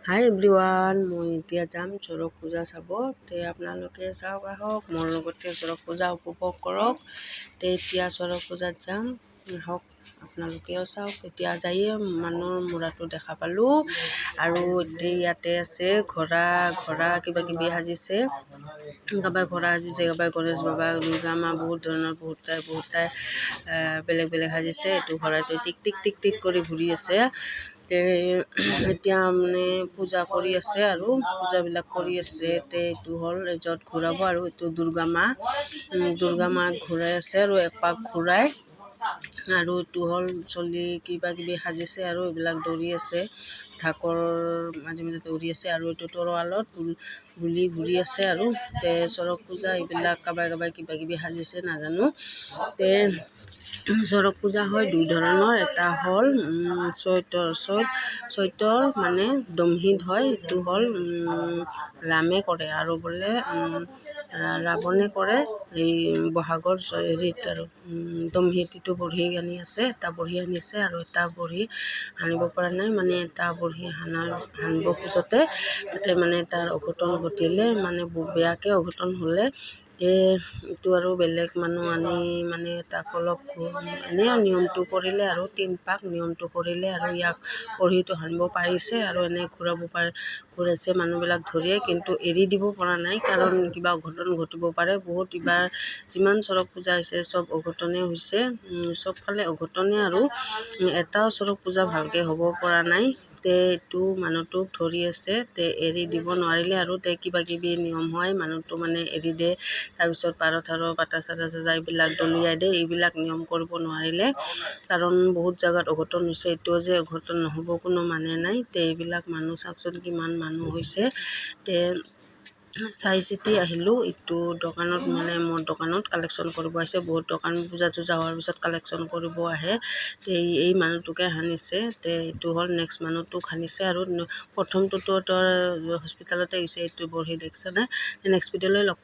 হাই everyone, মই এতিয়া যাম চৰক পূজা চাব। আপোনালোকে চাওক, আহক মোৰ লগতে চৰক পূজা উপভোগ কৰক। এতিয়া চৰক পূজাত যাম, আহক আপোনালোকেও চাওক। এতিয়া যায়ে মানুহৰ মূৰাটো দেখা পালোঁ। আৰু এতিয়া ইয়াতে আছে ঘোঁৰা কিবা কিবি সাজিছে। কাৰোবাৰ ঘোঁৰা সাজিছে, কাৰোবাৰ গণেশ বাবা, দুৰ্গা মা, বহুত ধৰণৰ বহুতাই বেলেগ বেলেগ সাজিছে। এইটো ঘোঁৰাটো টিক টিক টিক টিক কৰি ঘূৰি আছে। এতিয়া মানে পূজা কৰি আছে আৰু পূজাবিলাক কৰি আছে। এইটো হ'ল য'ত ঘূৰাব, আৰু এইটো দুৰ্গা মাক ঘূৰাই আছে আৰু এপাক ঘূৰাই। আৰু এইটো হ'ল চলি কিবা কিবি সাজিছে আৰু এইবিলাক দৌৰি আছে, ঢাকৰ মাজে মাজে দৌৰি আছে। আৰু এইটো তৰোৱালত গুলি ঘূৰি আছে। আৰু চৰক পূজা এইবিলাক কাবাই কিবা কিবি সাজিছে, নাজানো। চৰক পূজা হয় দুই ধৰণৰ, এটা হ'ল চৈতৰ মানে দমহিত হয়। এইটো হ'ল ৰামে কৰে, আৰু বোলে ৰাৱণে কৰে এই বহাগৰ হেৰিত। আৰু দমহিত এইটো বঢ়ি আনি আছে, এটা বঢ়ি আনিছে আৰু এটা বঢ়ি আনিব পৰা নাই। মানে এটা বঢ়ি সানিব খোজোতে তাতে মানে তাৰ অঘটন ঘটিলে, মানে বেয়াকৈ অঘটন হ'লে এইটো আৰু বেলেগ মানুহ আনি মানে তাক অলপ এনেই নিয়মটো কৰিলে, আৰু 3 পাক নিয়মটো কৰিলে, আৰু ইয়াক বঢ়িটো সানিব পাৰিছে। আৰু এনে ঘূৰাইছে মানুহবিলাক ধৰিয়ে, কিন্তু এৰি দিব পৰা নাই, কাৰণ কিবা অঘটন ঘটিব পাৰে। বহুত এইবাৰ যিমান চৰক পূজা হৈছে চব অঘটনে হৈছে, চবফালে অঘটনে। আৰু এটাও চৰক পূজা ভালকৈ হ'ব পৰা নাই। এইটো মানুহটোক ধৰি আছে, এৰি দিব নোৱাৰিলে। আৰু কিবা কিবি নিয়ম হয়, মানুহটো মানে এৰি দিয়ে, তাৰপিছত পাতা চাতা এইবিলাক দলিয়াই দিয়ে। এইবিলাক নিয়ম কৰিব নোৱাৰিলে, কাৰণ বহুত জেগাত অঘটন হৈছে। এইটোও যে অঘটন নহ'ব কোনো মানে নাই। এইবিলাক মানুহ চাওকচোন, কিমান মানুহ হৈছে। চাই চিতি আহিলোঁ। এইটো দোকানত মানে মোৰ দোকানত কালেকশ্যন কৰিব আহিছে। বহুত দোকান পূজা চূজা হোৱাৰ পিছত কালেকশ্যন কৰিব আহে। এই মানুহটোকে সানিছে। এইটো হ'ল নেক্সট মানুহটোক সানিছে। আৰু প্ৰথমটোতো হস্পিটেলতে গৈছে, এইটো বঢ়ি দেখিছে নাই, নেক্সট ভিডিঅ'লৈ লগ